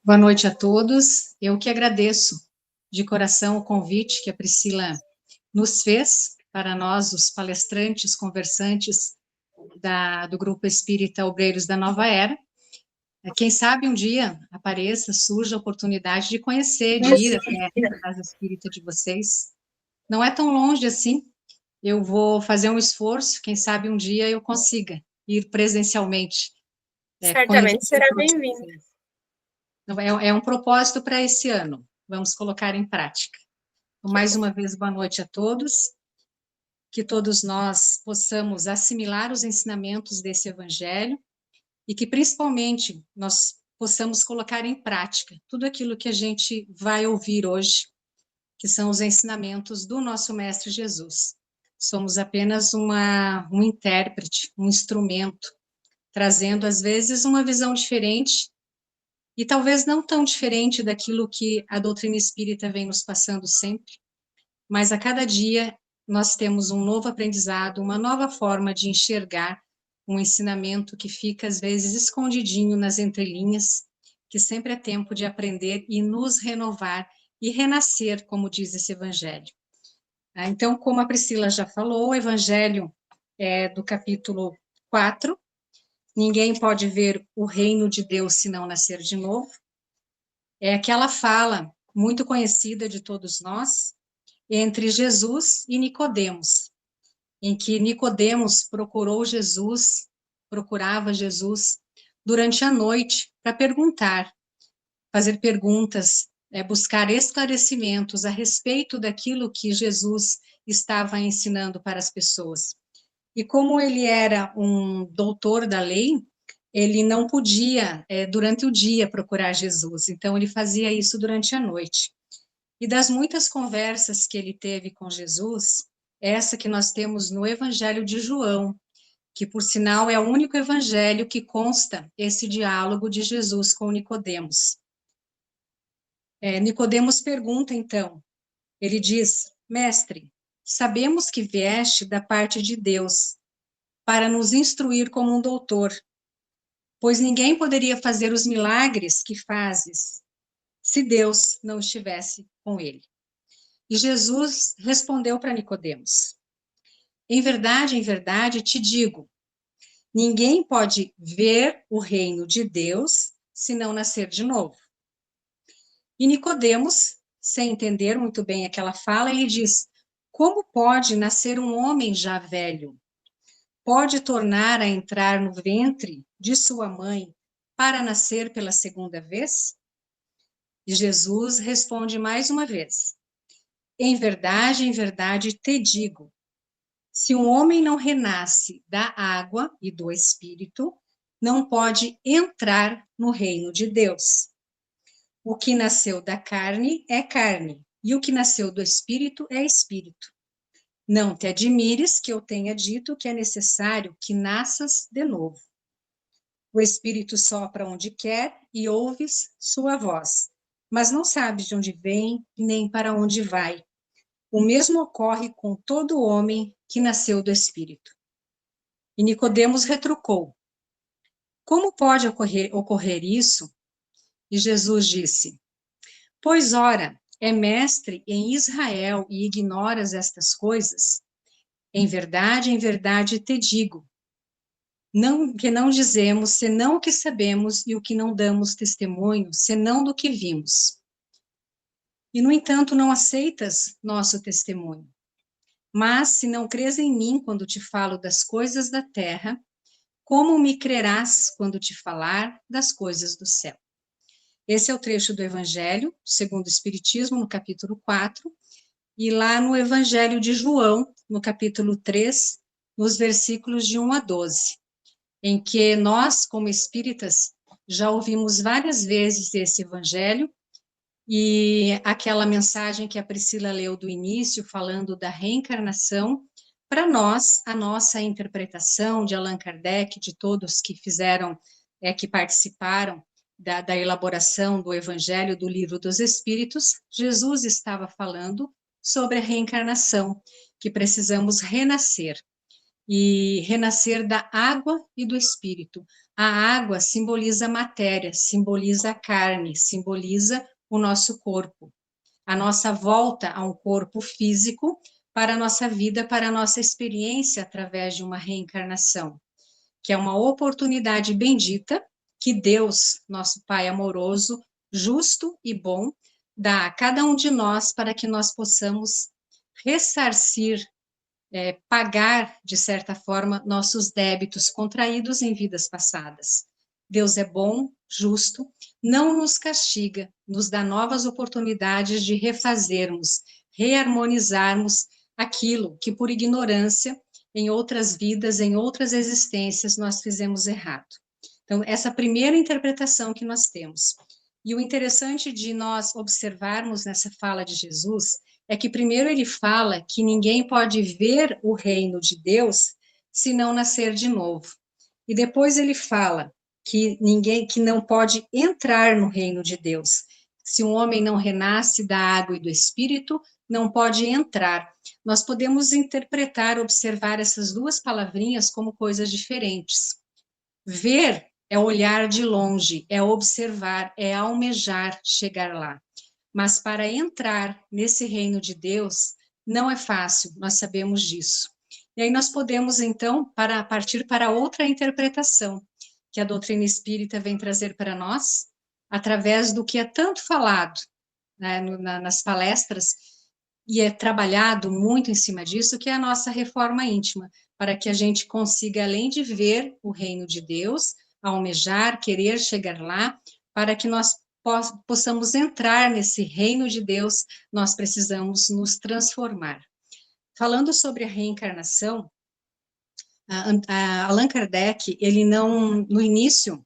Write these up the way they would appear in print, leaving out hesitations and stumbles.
Boa noite a todos. Eu que agradeço de coração o convite que a Priscila nos fez para nós, os palestrantes, conversantes do Grupo Espírita Obreiros da Nova Era. Quem sabe um dia apareça, surja a oportunidade de conhecer, de ir até a casa espírita de vocês. Não é tão longe assim. Eu vou fazer um esforço, quem sabe um dia eu consiga ir presencialmente. Certamente será bem-vindo. É um propósito para esse ano. Vamos colocar em prática. Mais uma vez, boa noite a todos. Que todos nós possamos assimilar os ensinamentos desse evangelho e que, principalmente, nós possamos colocar em prática tudo aquilo que a gente vai ouvir hoje, que são os ensinamentos do nosso Mestre Jesus. Somos apenas um intérprete, um instrumento, trazendo, às vezes, uma visão diferente e talvez não tão diferente daquilo que a doutrina espírita vem nos passando sempre, mas a cada dia nós temos um novo aprendizado, uma nova forma de enxergar um ensinamento que fica, às vezes, escondidinho nas entrelinhas, que sempre é tempo de aprender e nos renovar e renascer, como diz esse evangelho. Então, como a Priscila já falou, o evangelho é do capítulo 4, ninguém pode ver o reino de Deus se não nascer de novo. É aquela fala muito conhecida de todos nós, entre Jesus e Nicodemos, em que Nicodemos procurava Jesus durante a noite para perguntar, fazer perguntas, buscar esclarecimentos a respeito daquilo que Jesus estava ensinando para as pessoas. E como ele era um doutor da lei, ele não podia, durante o dia, procurar Jesus, então ele fazia isso durante a noite. E das muitas conversas que ele teve com Jesus, essa que nós temos no Evangelho de João, que por sinal é o único evangelho que consta esse diálogo de Jesus com Nicodemos. Nicodemos pergunta então, ele diz: Mestre, sabemos que vieste da parte de Deus para nos instruir como um doutor, pois ninguém poderia fazer os milagres que fazes se Deus não estivesse com ele. E Jesus respondeu para Nicodemos: em verdade, te digo, ninguém pode ver o reino de Deus se não nascer de novo. E Nicodemos, sem entender muito bem aquela fala, ele diz: como pode nascer um homem já velho? Pode tornar a entrar no ventre de sua mãe para nascer pela segunda vez? E Jesus responde mais uma vez: em verdade, te digo, se um homem não renasce da água e do Espírito, não pode entrar no reino de Deus. O que nasceu da carne é carne, e o que nasceu do Espírito é Espírito. Não te admires que eu tenha dito que é necessário que nasças de novo. O Espírito sopra onde quer e ouves sua voz, mas não sabes de onde vem nem para onde vai. O mesmo ocorre com todo homem que nasceu do Espírito. E Nicodemos retrucou: como pode ocorrer isso? E Jesus disse: pois ora, é mestre em Israel e ignoras estas coisas? Em verdade, te digo, que não dizemos senão o que sabemos e o que não damos testemunho, senão do que vimos. E, no entanto, não aceitas nosso testemunho. Mas, se não crês em mim quando te falo das coisas da terra, como me crerás quando te falar das coisas do céu? Esse é o trecho do Evangelho, segundo o Espiritismo, no capítulo 4, e lá no Evangelho de João, no capítulo 3, nos versículos de 1 a 12, em que nós, como espíritas, já ouvimos várias vezes esse Evangelho, e aquela mensagem que a Priscila leu do início, falando da reencarnação, para nós, a nossa interpretação de Allan Kardec, de todos que fizeram, que participaram da elaboração do Evangelho do Livro dos Espíritos, Jesus estava falando sobre a reencarnação, que precisamos renascer. e renascer da água e do espírito. A água simboliza a matéria, simboliza a carne, simboliza o nosso corpo. A nossa volta a um corpo físico para a nossa vida, para a nossa experiência através de uma reencarnação, que é uma oportunidade bendita que Deus, nosso Pai amoroso, justo e bom, dá a cada um de nós para que nós possamos ressarcir, pagar, de certa forma, nossos débitos contraídos em vidas passadas. Deus é bom, justo, não nos castiga, nos dá novas oportunidades de refazermos, reharmonizarmos aquilo que, por ignorância, em outras vidas, em outras existências, nós fizemos errado. Então, essa primeira interpretação que nós temos. E o interessante de nós observarmos nessa fala de Jesus é que primeiro ele fala que ninguém pode ver o reino de Deus se não nascer de novo. E depois ele fala que ninguém que não pode entrar no reino de Deus. Se um homem não renasce da água e do espírito, não pode entrar. Nós podemos interpretar, observar essas duas palavrinhas como coisas diferentes. Ver é olhar de longe, é observar, é almejar chegar lá. Mas para entrar nesse reino de Deus não é fácil, nós sabemos disso. E aí nós podemos, então, partir para outra interpretação que a doutrina espírita vem trazer para nós, através do que é tanto falado, né, nas palestras, e é trabalhado muito em cima disso, que é a nossa reforma íntima, para que a gente consiga, além de ver o reino de Deus, almejar, querer chegar lá, para que nós possamos entrar nesse reino de Deus, nós precisamos nos transformar. Falando sobre a reencarnação, Allan Kardec, ele não, no início,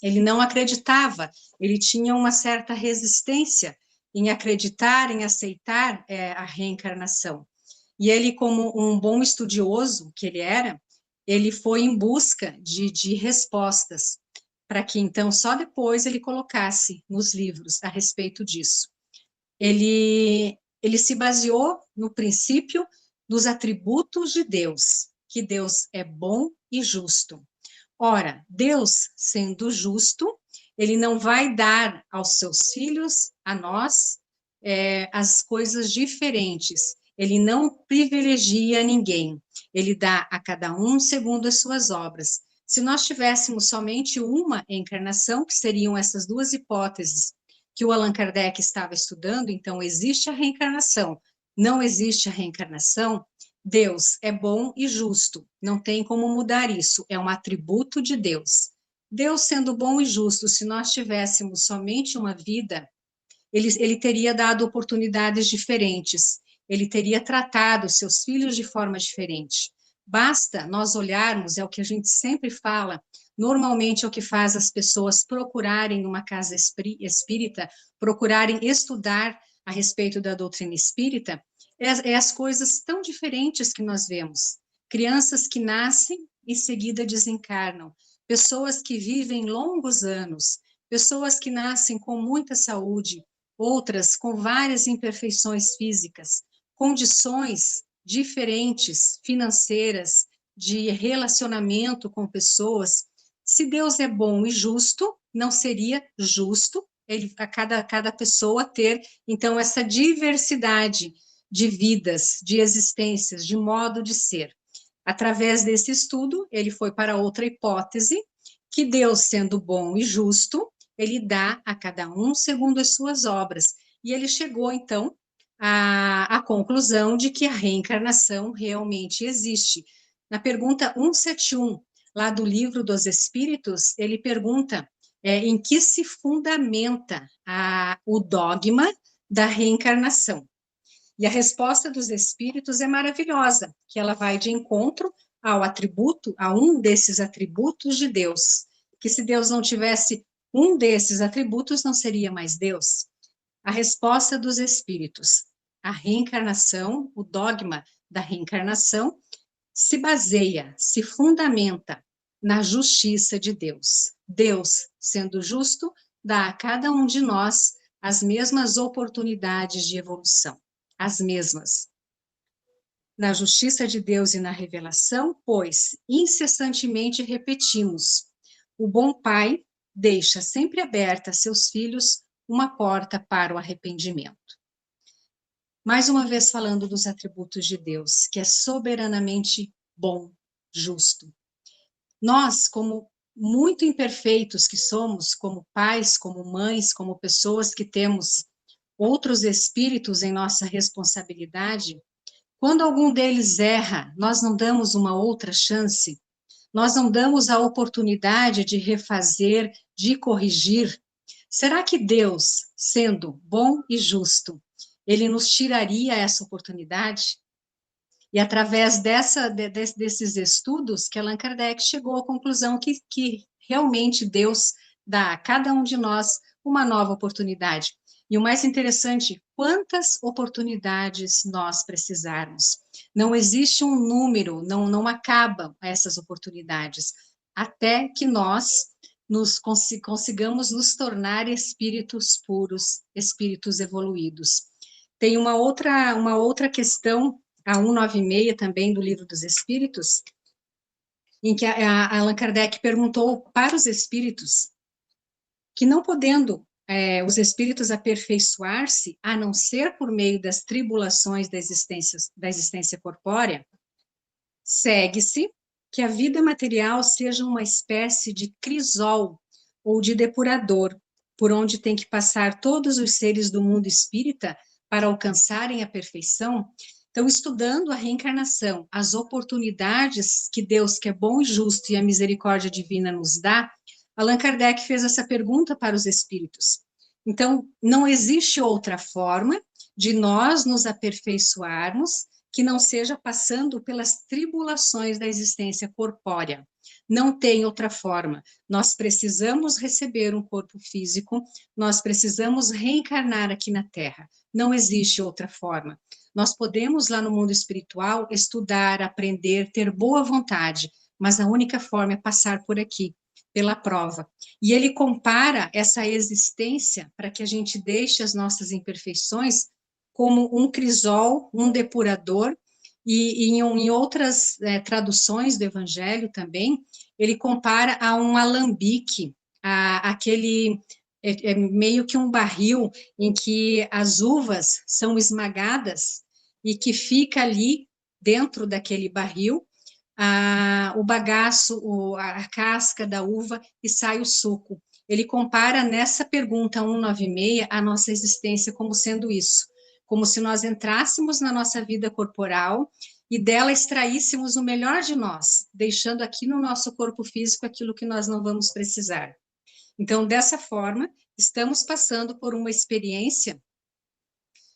ele não acreditava, ele tinha uma certa resistência em acreditar, em aceitar a reencarnação. E ele, como um bom estudioso que ele era, ele foi em busca de respostas, para que então só depois ele colocasse nos livros a respeito disso. Ele se baseou no princípio dos atributos de Deus, que Deus é bom e justo. Ora, Deus, sendo justo, ele não vai dar aos seus filhos, a nós, as coisas diferentes. Ele não privilegia ninguém. Ele dá a cada um segundo as suas obras. Se nós tivéssemos somente uma encarnação, que seriam essas duas hipóteses que o Allan Kardec estava estudando, então existe a reencarnação, não existe a reencarnação, Deus é bom e justo, não tem como mudar isso, é um atributo de Deus. Deus sendo bom e justo, se nós tivéssemos somente uma vida, ele teria dado oportunidades diferentes, ele teria tratado seus filhos de forma diferente. Basta nós olharmos, é o que a gente sempre fala, normalmente é o que faz as pessoas procurarem uma casa espírita, procurarem estudar a respeito da doutrina espírita, é as coisas tão diferentes que nós vemos. Crianças que nascem e em seguida desencarnam, pessoas que vivem longos anos, pessoas que nascem com muita saúde, outras com várias imperfeições físicas, condições diferentes, financeiras, de relacionamento com pessoas. Se Deus é bom e justo, não seria justo a cada pessoa ter, então, essa diversidade de vidas, de existências, de modo de ser. Através desse estudo, ele foi para outra hipótese, que Deus, sendo bom e justo, ele dá a cada um segundo as suas obras. E ele chegou, então, à conclusão de que a reencarnação realmente existe. Na pergunta 171, lá do Livro dos Espíritos, ele pergunta em que se fundamenta o dogma da reencarnação. E a resposta dos espíritos é maravilhosa, que ela vai de encontro ao atributo, a um desses atributos de Deus, que se Deus não tivesse um desses atributos, não seria mais Deus. A resposta dos espíritos, a reencarnação, o dogma da reencarnação, se baseia, se fundamenta na justiça de Deus. Deus, sendo justo, dá a cada um de nós as mesmas oportunidades de evolução, as mesmas. na justiça de Deus e na revelação, pois incessantemente repetimos: o bom pai deixa sempre aberta a seus filhos uma porta para o arrependimento. Mais uma vez falando dos atributos de Deus, que é soberanamente bom, justo. Nós, como muito imperfeitos que somos, como pais, como mães, como pessoas que temos outros espíritos em nossa responsabilidade, quando algum deles erra, nós não damos uma outra chance, nós não damos a oportunidade de refazer, de corrigir. Será que Deus, sendo bom e justo, ele nos tiraria essa oportunidade? E através desses estudos que Allan Kardec chegou à conclusão que realmente Deus dá a cada um de nós uma nova oportunidade. E o mais interessante, quantas oportunidades nós precisarmos. Não existe um número, não acabam essas oportunidades, até que nós consigamos nos tornar espíritos puros, espíritos evoluídos. Tem uma outra questão, a 196 também do Livro dos Espíritos, em que Allan Kardec perguntou para os espíritos que não podendo os espíritos aperfeiçoar-se, a não ser por meio das tribulações da existência corpórea, segue-se que a vida material seja uma espécie de crisol ou de depurador, por onde tem que passar todos os seres do mundo espírita para alcançarem a perfeição. Então, estudando a reencarnação, as oportunidades que Deus, que é bom e justo, e a misericórdia divina nos dá, Allan Kardec fez essa pergunta para os espíritos. Então, não existe outra forma de nós nos aperfeiçoarmos que não seja passando pelas tribulações da existência corpórea. Não tem outra forma. Nós precisamos receber um corpo físico, nós precisamos reencarnar aqui na Terra. Não existe outra forma. Nós podemos, lá no mundo espiritual, estudar, aprender, ter boa vontade, mas a única forma é passar por aqui, pela prova. E ele compara essa existência, para que a gente deixe as nossas imperfeições, como um crisol, um depurador, e em outras traduções do Evangelho também, ele compara a um alambique, aquele meio que um barril em que as uvas são esmagadas e que fica ali dentro daquele barril o bagaço, a casca da uva e sai o suco. Ele compara nessa pergunta 196 a nossa existência como sendo isso, como se nós entrássemos na nossa vida corporal e dela extraíssemos o melhor de nós, deixando aqui no nosso corpo físico aquilo que nós não vamos precisar. Então, dessa forma, estamos passando por uma experiência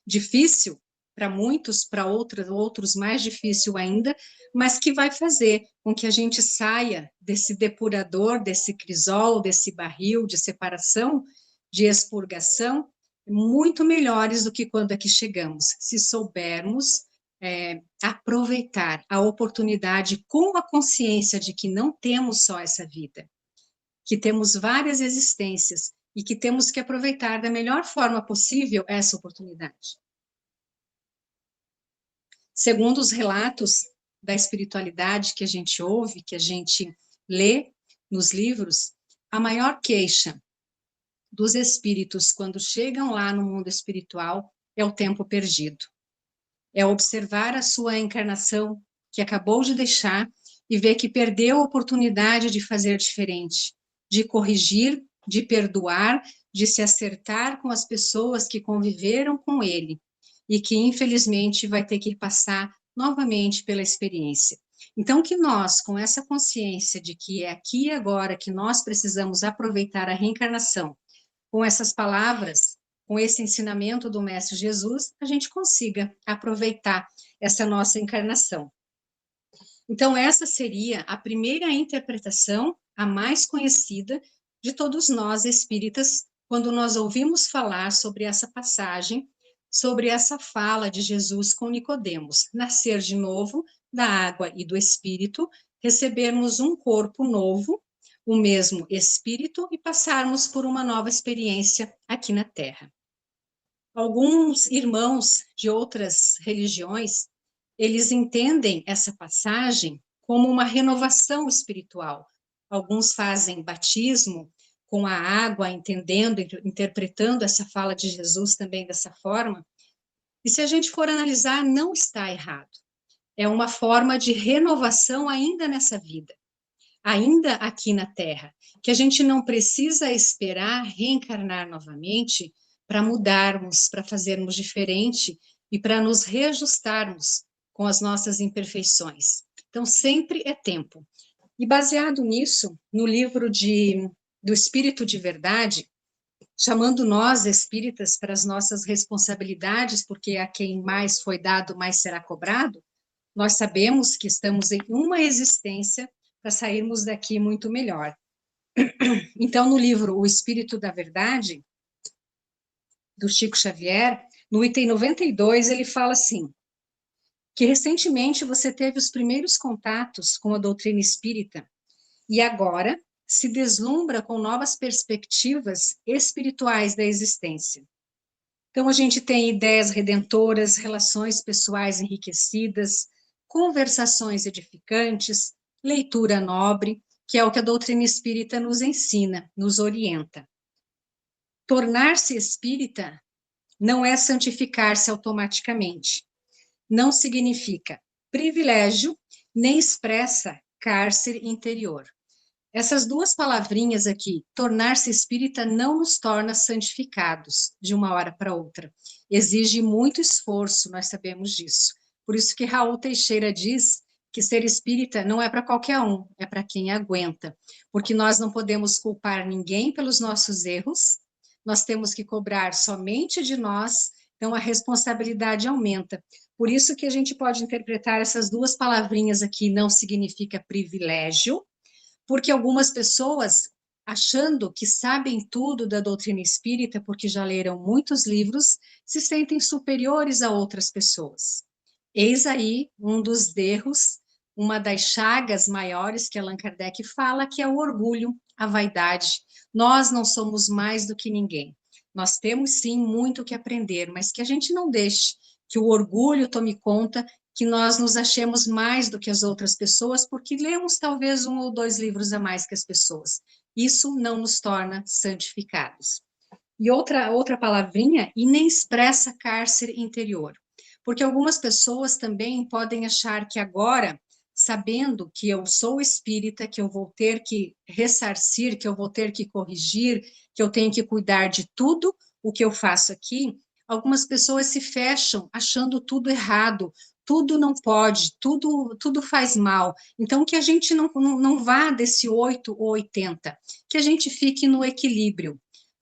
difícil para muitos, para outros mais difícil ainda, mas que vai fazer com que a gente saia desse depurador, desse crisol, desse barril de separação, de expurgação, muito melhores do que quando aqui chegamos, se soubermos aproveitar a oportunidade com a consciência de que não temos só essa vida, que temos várias existências e que temos que aproveitar da melhor forma possível essa oportunidade. Segundo os relatos da espiritualidade que a gente ouve, que a gente lê nos livros, a maior queixa dos espíritos quando chegam lá no mundo espiritual é o tempo perdido. É observar a sua encarnação que acabou de deixar e ver que perdeu a oportunidade de fazer diferente, de corrigir, de perdoar, de se acertar com as pessoas que conviveram com ele e que, infelizmente, vai ter que passar novamente pela experiência. Então, que nós, com essa consciência de que é aqui e agora que nós precisamos aproveitar a reencarnação, com essas palavras, com esse ensinamento do Mestre Jesus, a gente consiga aproveitar essa nossa encarnação. Então, essa seria a primeira interpretação, a mais conhecida de todos nós espíritas, quando nós ouvimos falar sobre essa passagem, sobre essa fala de Jesus com Nicodemos, nascer de novo da água e do Espírito, recebermos um corpo novo, o mesmo Espírito, e passarmos por uma nova experiência aqui na Terra. Alguns irmãos de outras religiões eles entendem essa passagem como uma renovação espiritual. Alguns fazem batismo com a água, entendendo, interpretando essa fala de Jesus também dessa forma. E se a gente for analisar, não está errado. É uma forma de renovação ainda nessa vida, ainda aqui na Terra, que a gente não precisa esperar reencarnar novamente para mudarmos, para fazermos diferente e para nos reajustarmos com as nossas imperfeições. Então, sempre é tempo. E baseado nisso, no livro do Espírito de Verdade, chamando nós espíritas para as nossas responsabilidades, porque a quem mais foi dado, mais será cobrado, nós sabemos que estamos em uma existência para sairmos daqui muito melhor. Então, no livro O Espírito da Verdade, do Chico Xavier, no item 92, ele fala assim, que recentemente você teve os primeiros contatos com a doutrina espírita e agora se deslumbra com novas perspectivas espirituais da existência. Então, a gente tem ideias redentoras, relações pessoais enriquecidas, conversações edificantes, leitura nobre, que é o que a doutrina espírita nos ensina, nos orienta. Tornar-se espírita não é santificar-se automaticamente. Não significa privilégio, nem expressa cárcere interior. Essas duas palavrinhas aqui, tornar-se espírita, não nos torna santificados de uma hora para outra. Exige muito esforço, nós sabemos disso. Por isso que Raul Teixeira diz que ser espírita não é para qualquer um, é para quem aguenta. Porque nós não podemos culpar ninguém pelos nossos erros, nós temos que cobrar somente de nós, então a responsabilidade aumenta. Por isso que a gente pode interpretar essas duas palavrinhas aqui, não significa privilégio, porque algumas pessoas, achando que sabem tudo da doutrina espírita, porque já leram muitos livros, se sentem superiores a outras pessoas. Eis aí um dos erros, uma das chagas maiores que Allan Kardec fala, que é o orgulho, a vaidade. Nós não somos mais do que ninguém. Nós temos sim muito que aprender, mas que a gente não deixe que o orgulho tome conta, que nós nos achemos mais do que as outras pessoas, porque lemos talvez um ou dois livros a mais que as pessoas. Isso não nos torna santificados. E outra palavrinha, e nem expressa cárcere interior. Porque algumas pessoas também podem achar que agora, sabendo que eu sou espírita, que eu vou ter que ressarcir, que eu vou ter que corrigir, que eu tenho que cuidar de tudo o que eu faço aqui, algumas pessoas se fecham achando tudo errado, tudo não pode, tudo faz mal. Então, que a gente não vá desse 8 ou 80, que a gente fique no equilíbrio.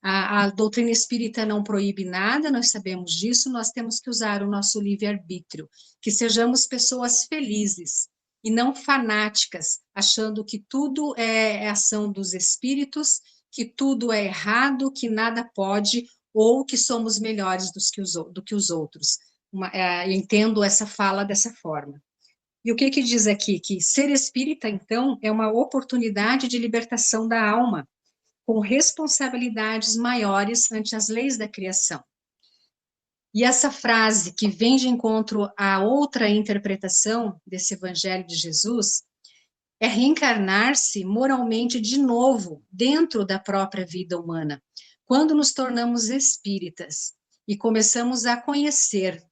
A doutrina espírita não proíbe nada, nós sabemos disso, nós temos que usar o nosso livre-arbítrio, que sejamos pessoas felizes e não fanáticas, achando que tudo é ação dos espíritos, que tudo é errado, que nada pode, ou que somos melhores do que os outros. Eu entendo essa fala dessa forma. E o que diz aqui? Que ser espírita, então, é uma oportunidade de libertação da alma, com responsabilidades maiores ante as leis da criação. E essa frase, que vem de encontro à outra interpretação desse Evangelho de Jesus, é reencarnar-se moralmente de novo dentro da própria vida humana, quando nos tornamos espíritas e começamos a conhecer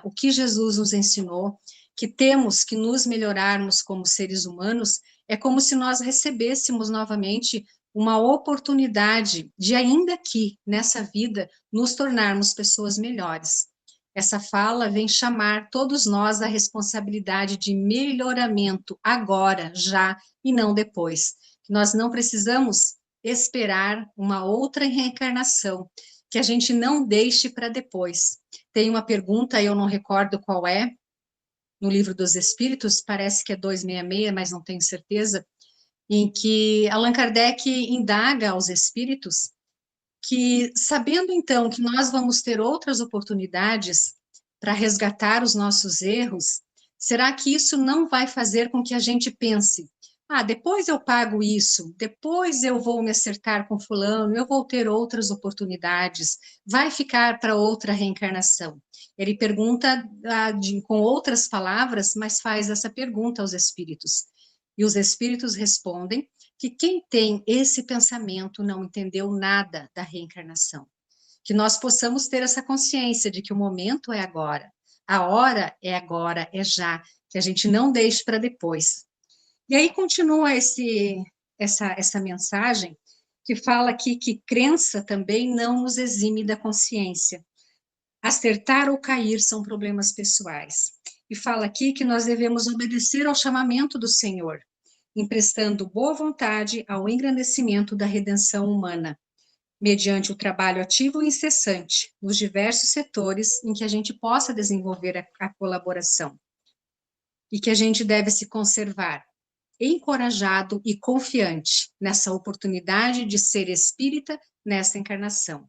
o que Jesus nos ensinou, que temos que nos melhorarmos como seres humanos, é como se nós recebêssemos novamente uma oportunidade de, ainda aqui, nessa vida, nos tornarmos pessoas melhores. Essa fala vem chamar todos nós à responsabilidade de melhoramento agora, já, e não depois. Nós não precisamos esperar uma outra reencarnação, que a gente não deixe para depois. Tem uma pergunta, eu não recordo qual é, no Livro dos Espíritos, parece que é 266, mas não tenho certeza, em que Allan Kardec indaga aos espíritos que, sabendo então que nós vamos ter outras oportunidades para resgatar os nossos erros, será que isso não vai fazer com que a gente pense, depois eu pago isso, depois eu vou me acertar com fulano, eu vou ter outras oportunidades, vai ficar para outra reencarnação. Ele pergunta com outras palavras, mas faz essa pergunta aos espíritos. E os espíritos respondem que quem tem esse pensamento não entendeu nada da reencarnação. Que nós possamos ter essa consciência de que o momento é agora, a hora é agora, é já, que a gente não deixe para depois. E aí continua essa mensagem que fala aqui que crença também não nos exime da consciência. Acertar ou cair são problemas pessoais. E fala aqui que nós devemos obedecer ao chamamento do Senhor, emprestando boa vontade ao engrandecimento da redenção humana, mediante o trabalho ativo e incessante nos diversos setores em que a gente possa desenvolver a colaboração. E que a gente deve se conservar encorajado e confiante nessa oportunidade de ser espírita nesta encarnação.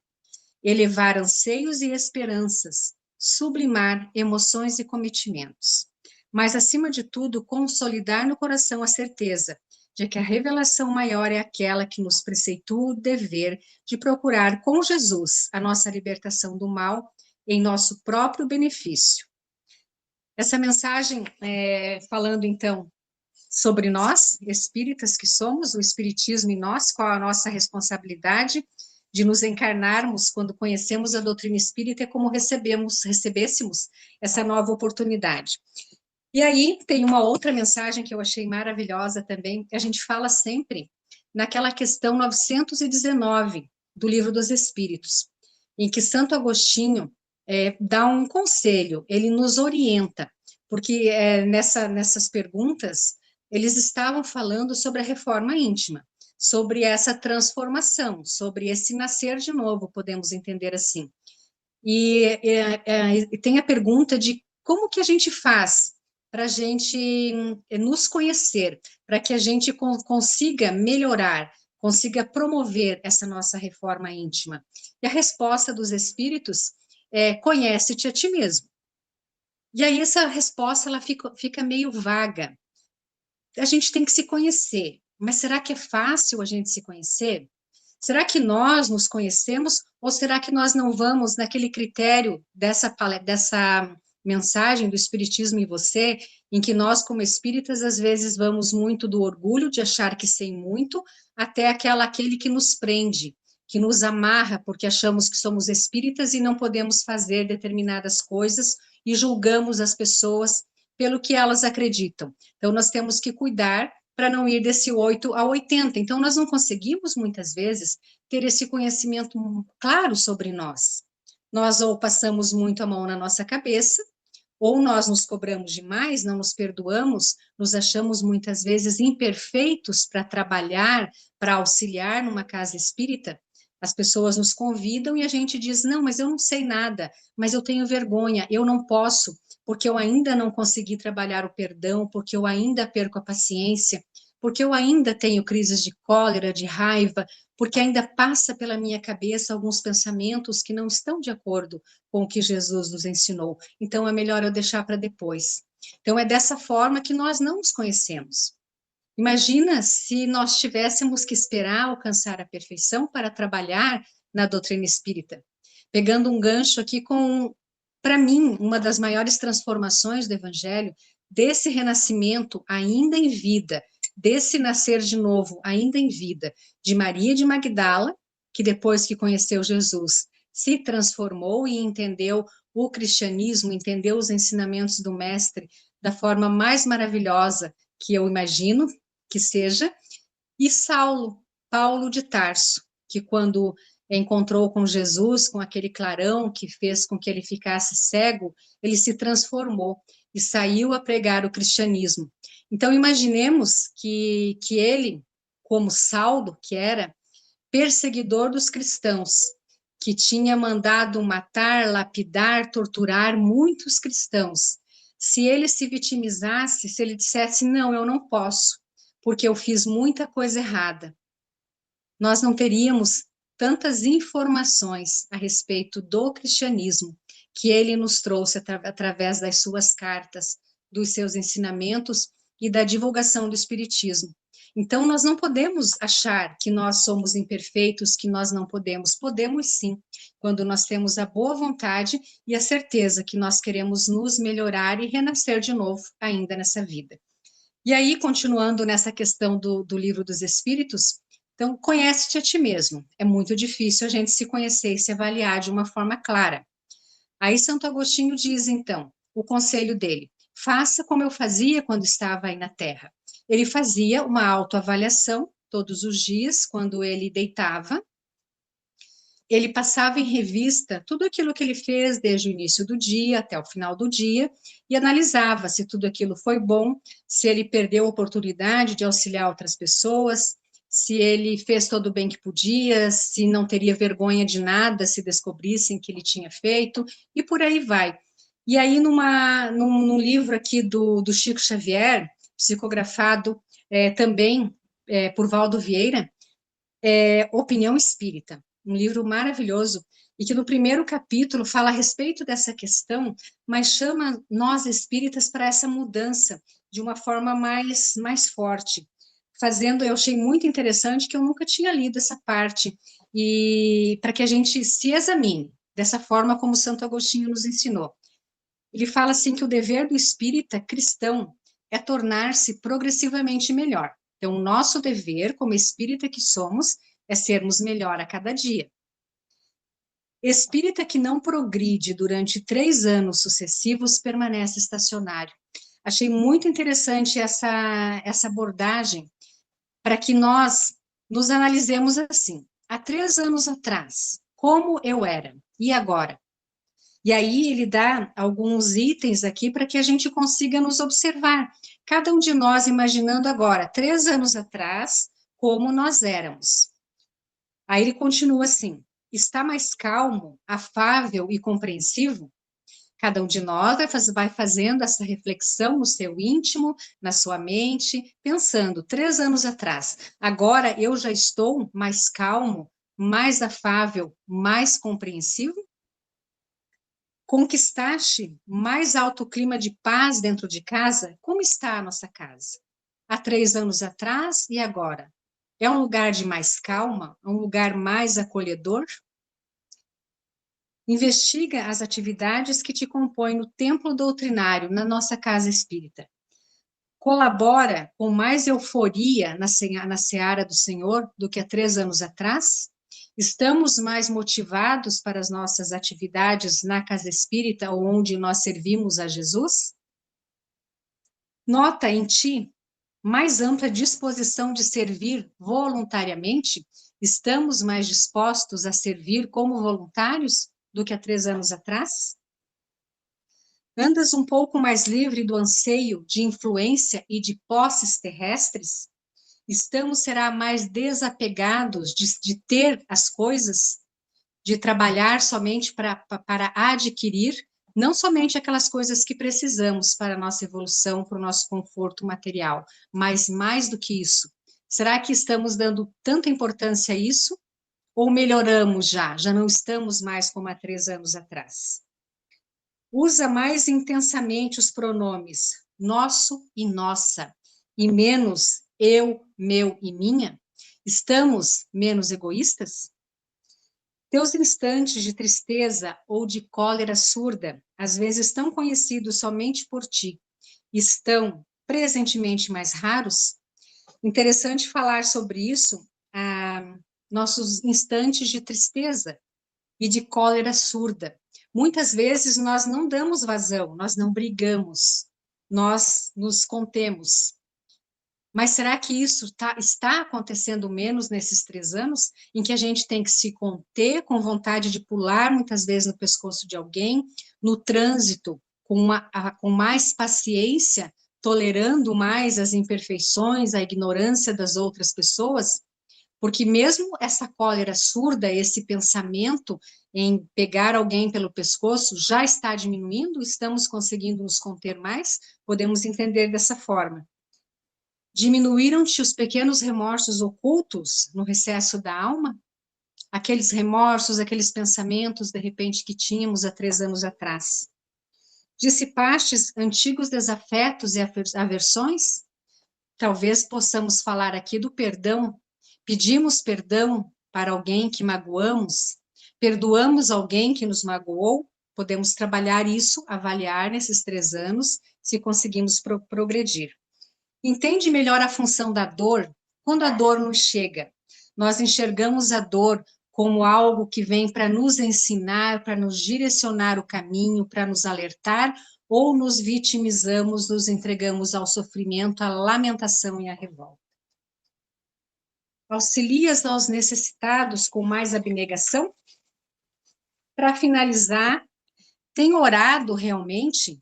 Elevar anseios e esperanças, sublimar emoções e cometimentos. Mas, acima de tudo, consolidar no coração a certeza de que a revelação maior é aquela que nos preceitua o dever de procurar com Jesus a nossa libertação do mal em nosso próprio benefício. Essa mensagem, falando então sobre nós, espíritas que somos, o espiritismo em nós, qual a nossa responsabilidade de nos encarnarmos quando conhecemos a doutrina espírita, é como recebêssemos essa nova oportunidade. E aí tem uma outra mensagem que eu achei maravilhosa também, que a gente fala sempre naquela questão 919 do Livro dos Espíritos, em que Santo Agostinho dá um conselho, ele nos orienta, porque nessas perguntas eles estavam falando sobre a reforma íntima, sobre essa transformação, sobre esse nascer de novo, podemos entender assim. E tem a pergunta de como que a gente faz para a gente nos conhecer, para que a gente consiga melhorar, consiga promover essa nossa reforma íntima. E a resposta dos espíritos é: conhece-te a ti mesmo. E aí essa resposta ela fica meio vaga. A gente tem que se conhecer, mas será que é fácil a gente se conhecer? Será que nós nos conhecemos ou será que nós não vamos naquele critério dessa mensagem do Espiritismo em você, em que nós, como espíritas, às vezes vamos muito do orgulho de achar que sei muito, até aquele que nos prende, que nos amarra porque achamos que somos espíritas e não podemos fazer determinadas coisas e julgamos as pessoas pelo que elas acreditam. Então, nós temos que cuidar para não ir desse 8 a 80. Então, nós não conseguimos, muitas vezes, ter esse conhecimento claro sobre nós. Nós ou passamos muito a mão na nossa cabeça, ou nós nos cobramos demais, não nos perdoamos, nos achamos muitas vezes imperfeitos para trabalhar, para auxiliar numa casa espírita. As pessoas nos convidam e a gente diz: não, mas eu não sei nada, mas eu tenho vergonha, eu não posso, porque eu ainda não consegui trabalhar o perdão, porque eu ainda perco a paciência, porque eu ainda tenho crises de cólera, de raiva, porque ainda passa pela minha cabeça alguns pensamentos que não estão de acordo com o que Jesus nos ensinou. Então é melhor eu deixar para depois. Então é dessa forma que nós não nos conhecemos. Imagina se nós tivéssemos que esperar alcançar a perfeição para trabalhar na doutrina espírita. Pegando um gancho aqui com, para mim, uma das maiores transformações do Evangelho, desse renascimento ainda em vida, desse nascer de novo ainda em vida, de Maria de Magdala, que depois que conheceu Jesus, se transformou e entendeu o cristianismo, entendeu os ensinamentos do Mestre da forma mais maravilhosa que eu imagino que seja, e Paulo de Tarso, que quando encontrou com Jesus, com aquele clarão que fez com que ele ficasse cego, ele se transformou e saiu a pregar o cristianismo. Então, imaginemos que ele, como Saulo, que era perseguidor dos cristãos, que tinha mandado matar, lapidar, torturar muitos cristãos, se ele se vitimizasse, se ele dissesse: não, eu não posso, porque eu fiz muita coisa errada, nós não teríamos tantas informações a respeito do cristianismo que ele nos trouxe através das suas cartas, dos seus ensinamentos e da divulgação do espiritismo. Então, nós não podemos achar que nós somos imperfeitos, que nós não podemos. Podemos sim, quando nós temos a boa vontade e a certeza que nós queremos nos melhorar e renascer de novo ainda nessa vida. E aí, continuando nessa questão do livro dos Espíritos, então, conhece-te a ti mesmo. É muito difícil a gente se conhecer e se avaliar de uma forma clara. Aí, Santo Agostinho diz, então, o conselho dele: faça como eu fazia quando estava aí na Terra. Ele fazia uma autoavaliação todos os dias, quando ele deitava. Ele passava em revista tudo aquilo que ele fez desde o início do dia até o final do dia e analisava se tudo aquilo foi bom, se ele perdeu a oportunidade de auxiliar outras pessoas, se ele fez todo o bem que podia, se não teria vergonha de nada se descobrissem que ele tinha feito, e por aí vai. E aí, num livro aqui do Chico Xavier, psicografado também por Valdo Vieira, Opinião Espírita, um livro maravilhoso, e que no primeiro capítulo fala a respeito dessa questão, mas chama nós espíritas para essa mudança de uma forma mais forte. Eu achei muito interessante que eu nunca tinha lido essa parte, e para que a gente se examine dessa forma como Santo Agostinho nos ensinou. Ele fala assim que o dever do espírita cristão é tornar-se progressivamente melhor. Então, o nosso dever, como espírita que somos, é sermos melhor a cada dia. Espírita que não progride durante 3 anos sucessivos permanece estacionário. Achei muito interessante essa abordagem para que nós nos analisemos assim. Há 3 anos atrás, como eu era? E agora? E aí ele dá alguns itens aqui para que a gente consiga nos observar. Cada um de nós imaginando agora, 3 anos atrás, como nós éramos. Aí ele continua assim: está mais calmo, afável e compreensivo? Cada um de nós vai fazendo essa reflexão no seu íntimo, na sua mente, pensando, 3 anos atrás, agora eu já estou mais calmo, mais afável, mais compreensivo? Conquistaste mais alto clima de paz dentro de casa? Como está a nossa casa? Há 3 anos atrás e agora? É um lugar de mais calma? Um lugar mais acolhedor? Investiga as atividades que te compõem no templo doutrinário, na nossa casa espírita. Colabora com mais euforia na seara do Senhor do que há 3 anos atrás? Estamos mais motivados para as nossas atividades na casa espírita, onde nós servimos a Jesus? Nota em ti mais ampla disposição de servir voluntariamente? Estamos mais dispostos a servir como voluntários do que há 3 anos atrás? Andas um pouco mais livre do anseio de influência e de posses terrestres? Será mais desapegados de ter as coisas, de trabalhar somente para adquirir, não somente aquelas coisas que precisamos para a nossa evolução, para o nosso conforto material, mas mais do que isso. Será que estamos dando tanta importância a isso? Ou melhoramos já? Já não estamos mais como há 3 anos atrás? Usa mais intensamente os pronomes nosso e nossa, e menos eu, meu e minha? Estamos menos egoístas? Teus instantes de tristeza ou de cólera surda, às vezes tão conhecidos somente por ti, estão presentemente mais raros? Interessante falar sobre isso, nossos instantes de tristeza e de cólera surda. Muitas vezes nós não damos vazão, nós não brigamos, nós nos contemos. Mas será que isso está acontecendo menos nesses 3 anos, em que a gente tem que se conter, com vontade de pular muitas vezes no pescoço de alguém, no trânsito, com mais paciência, tolerando mais as imperfeições, a ignorância das outras pessoas? Porque mesmo essa cólera surda, esse pensamento em pegar alguém pelo pescoço, já está diminuindo? Estamos conseguindo nos conter mais? Podemos entender dessa forma. Diminuíram-te os pequenos remorsos ocultos no recesso da alma? Aqueles remorsos, aqueles pensamentos, de repente, que tínhamos há 3 anos atrás. Dissipastes antigos desafetos e aversões? talvez possamos falar aqui do perdão. Pedimos perdão para alguém que magoamos, perdoamos alguém que nos magoou. Podemos trabalhar isso, avaliar nesses 3 anos, se conseguimos progredir. Entende melhor a função da dor? Quando a dor nos chega, nós enxergamos a dor como algo que vem para nos ensinar, para nos direcionar o caminho, para nos alertar, ou nos vitimizamos, nos entregamos ao sofrimento, à lamentação e à revolta? Auxilias aos necessitados com mais abnegação? Para finalizar, tem orado realmente?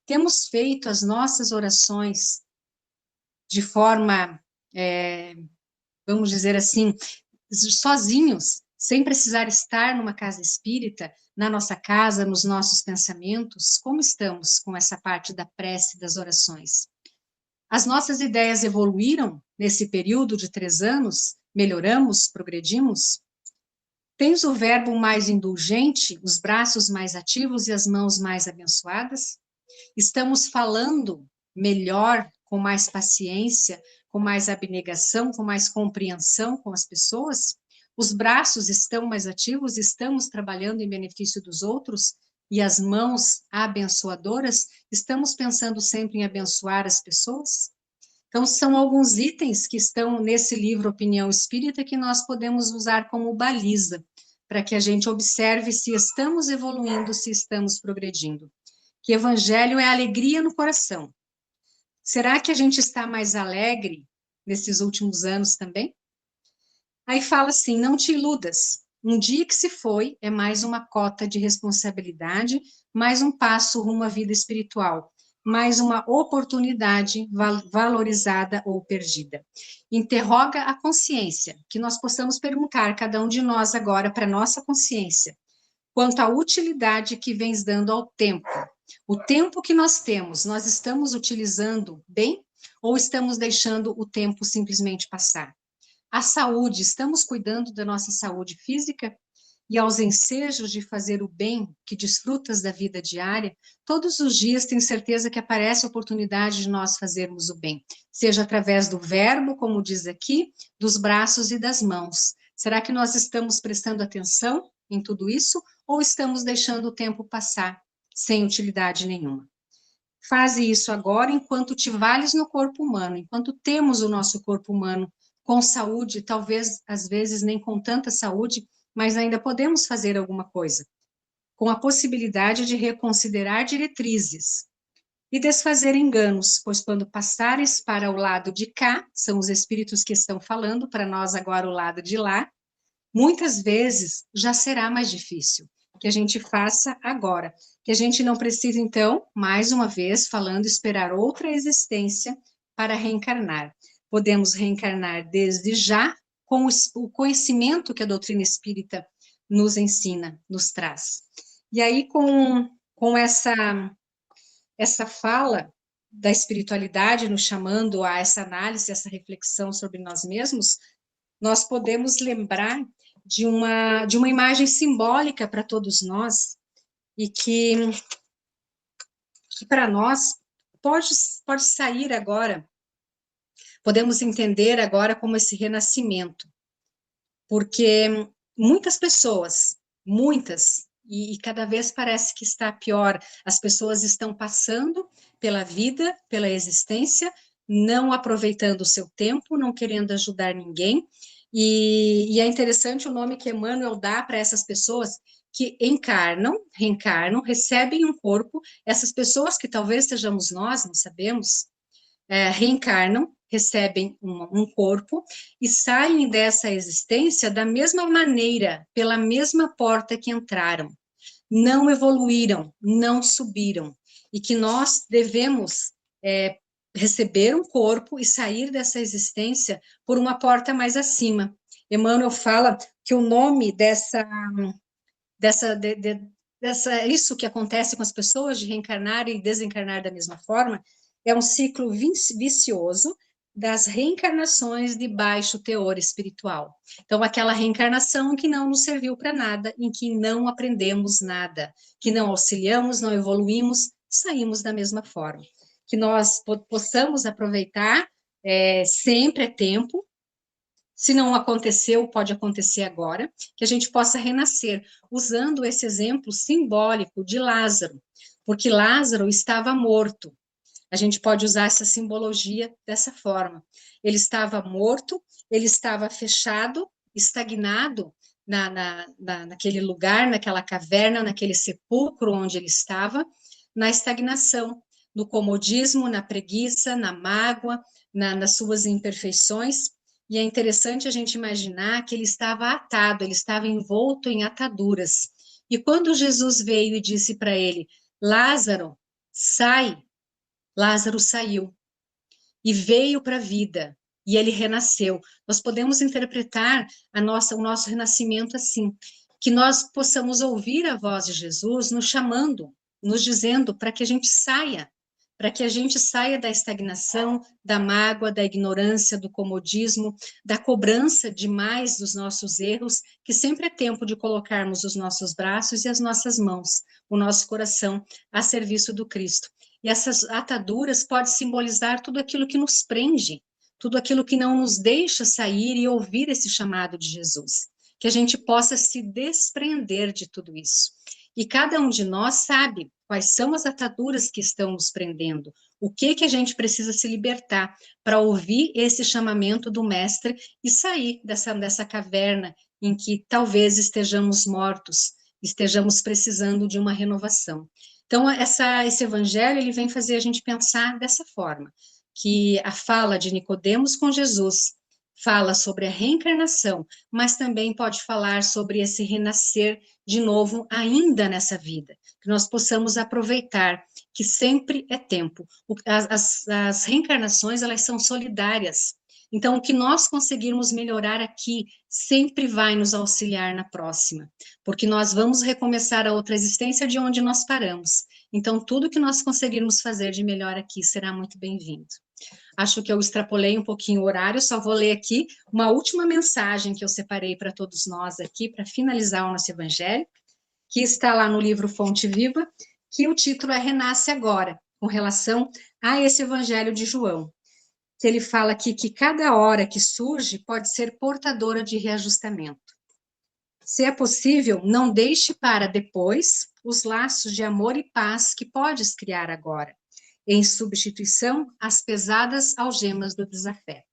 Temos feito as nossas orações de forma, vamos dizer assim, sozinhos, sem precisar estar numa casa espírita, na nossa casa, nos nossos pensamentos? Como estamos com essa parte da prece, das orações? As nossas ideias evoluíram nesse período de 3 anos? Melhoramos, progredimos? Tens o verbo mais indulgente, os braços mais ativos e as mãos mais abençoadas? Estamos falando melhor, com mais paciência, com mais abnegação, com mais compreensão com as pessoas? Os braços estão mais ativos, estamos trabalhando em benefício dos outros? E as mãos abençoadoras, estamos pensando sempre em abençoar as pessoas? Então, são alguns itens que estão nesse livro Opinião Espírita que nós podemos usar como baliza, para que a gente observe se estamos evoluindo, se estamos progredindo. Que evangelho é alegria no coração. Será que a gente está mais alegre nesses últimos anos também? Aí fala assim, não te iludas. Um dia que se foi é mais uma cota de responsabilidade, mais um passo rumo à vida espiritual, mais uma oportunidade valorizada ou perdida. Interroga a consciência, que nós possamos perguntar, cada um de nós agora, para nossa consciência, quanto à utilidade que vens dando ao tempo. O tempo que nós temos, nós estamos utilizando bem ou estamos deixando o tempo simplesmente passar? A saúde, estamos cuidando da nossa saúde física? E aos ensejos de fazer o bem, que desfrutas da vida diária, todos os dias tenho certeza que aparece a oportunidade de nós fazermos o bem, seja através do verbo, como diz aqui, dos braços e das mãos. Será que nós estamos prestando atenção em tudo isso ou estamos deixando o tempo passar sem utilidade nenhuma? Faze isso agora enquanto te vales no corpo humano, enquanto temos o nosso corpo humano com saúde, talvez às vezes nem com tanta saúde, mas ainda podemos fazer alguma coisa, com a possibilidade de reconsiderar diretrizes e desfazer enganos, pois quando passares para o lado de cá, são os espíritos que estão falando, para nós agora o lado de lá, muitas vezes já será mais difícil. Que a gente faça agora, que a gente não precise, então, mais uma vez, falando, esperar outra existência para reencarnar. Podemos reencarnar desde já, com o conhecimento que a doutrina espírita nos ensina, nos traz. E aí, com essa fala da espiritualidade nos chamando a essa análise, essa reflexão sobre nós mesmos, nós podemos lembrar de uma imagem simbólica para todos nós e que para nós pode sair agora, podemos entender agora como esse renascimento, porque muitas pessoas, muitas, e cada vez parece que está pior, as pessoas estão passando pela vida, pela existência, não aproveitando o seu tempo, não querendo ajudar ninguém, e é interessante o nome que Emmanuel dá para essas pessoas que encarnam, reencarnam, recebem um corpo, essas pessoas que talvez sejamos nós, não sabemos, reencarnam, recebem um corpo e saem dessa existência da mesma maneira, pela mesma porta que entraram. Não evoluíram, não subiram. E que nós devemos receber um corpo e sair dessa existência por uma porta mais acima. Emmanuel fala que o nome isso que acontece com as pessoas de reencarnar e desencarnar da mesma forma, é um ciclo vicioso das reencarnações de baixo teor espiritual. Então, aquela reencarnação que não nos serviu para nada, em que não aprendemos nada, que não auxiliamos, não evoluímos, saímos da mesma forma. Que nós possamos aproveitar sempre é tempo. Se não aconteceu, pode acontecer agora, que a gente possa renascer, usando esse exemplo simbólico de Lázaro, porque Lázaro estava morto. A gente pode usar essa simbologia dessa forma. Ele estava morto, ele estava fechado, estagnado naquele lugar, naquela caverna, naquele sepulcro onde ele estava, na estagnação, no comodismo, na preguiça, na mágoa, nas suas imperfeições. E é interessante a gente imaginar que ele estava atado, ele estava envolto em ataduras. E quando Jesus veio e disse para ele: Lázaro, sai, Lázaro saiu e veio para a vida, e ele renasceu. Nós podemos interpretar o nosso renascimento assim, que nós possamos ouvir a voz de Jesus nos chamando, nos dizendo para que a gente saia, para que a gente saia da estagnação, da mágoa, da ignorância, do comodismo, da cobrança demais dos nossos erros, que sempre é tempo de colocarmos os nossos braços e as nossas mãos, o nosso coração a serviço do Cristo. E essas ataduras podem simbolizar tudo aquilo que nos prende, tudo aquilo que não nos deixa sair e ouvir esse chamado de Jesus. Que a gente possa se desprender de tudo isso. E cada um de nós sabe quais são as ataduras que estão nos prendendo, o que a gente precisa se libertar para ouvir esse chamamento do Mestre e sair dessa caverna em que talvez estejamos mortos, estejamos precisando de uma renovação. Então, esse evangelho, ele vem fazer a gente pensar dessa forma, que a fala de Nicodemos com Jesus fala sobre a reencarnação, mas também pode falar sobre esse renascer de novo ainda nessa vida, que nós possamos aproveitar que sempre é tempo. As reencarnações, elas são solidárias. Então, o que nós conseguirmos melhorar aqui sempre vai nos auxiliar na próxima, porque nós vamos recomeçar a outra existência de onde nós paramos. Então, tudo que nós conseguirmos fazer de melhor aqui será muito bem-vindo. Acho que eu extrapolei um pouquinho o horário, só vou ler aqui uma última mensagem que eu separei para todos nós aqui, para finalizar o nosso evangelho, que está lá no livro Fonte Viva, que o título é Renasce Agora, com relação a esse evangelho de João, que ele fala aqui que cada hora que surge pode ser portadora de reajustamento. Se é possível, não deixe para depois os laços de amor e paz que podes criar agora, em substituição às pesadas algemas do desafeto.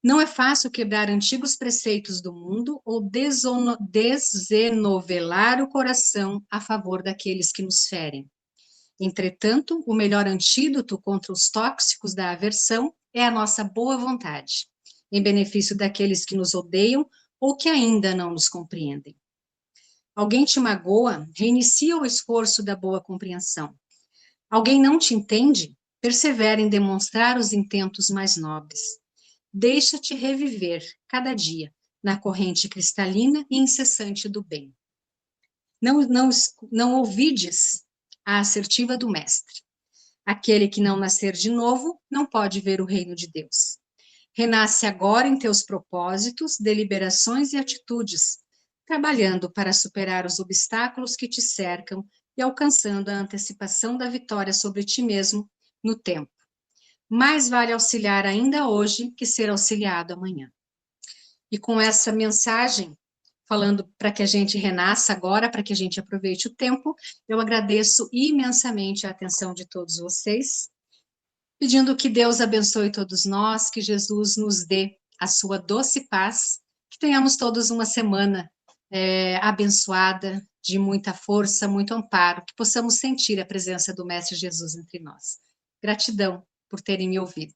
Não é fácil quebrar antigos preceitos do mundo ou desenovelar o coração a favor daqueles que nos ferem. Entretanto, o melhor antídoto contra os tóxicos da aversão é a nossa boa vontade, em benefício daqueles que nos odeiam ou que ainda não nos compreendem. Alguém te magoa, reinicia o esforço da boa compreensão. Alguém não te entende? Persevera em demonstrar os intentos mais nobres. Deixa-te reviver, cada dia, na corrente cristalina e incessante do bem. Não ouvides a assertiva do Mestre. Aquele que não nascer de novo não pode ver o reino de Deus. Renasce agora em teus propósitos, deliberações e atitudes, trabalhando para superar os obstáculos que te cercam e alcançando a antecipação da vitória sobre ti mesmo no tempo. Mais vale auxiliar ainda hoje que ser auxiliado amanhã. E com essa mensagem, falando para que a gente renasça agora, para que a gente aproveite o tempo, eu agradeço imensamente a atenção de todos vocês, pedindo que Deus abençoe todos nós, que Jesus nos dê a sua doce paz, que tenhamos todos uma semana abençoada, de muita força, muito amparo, que possamos sentir a presença do Mestre Jesus entre nós. Gratidão por terem me ouvido.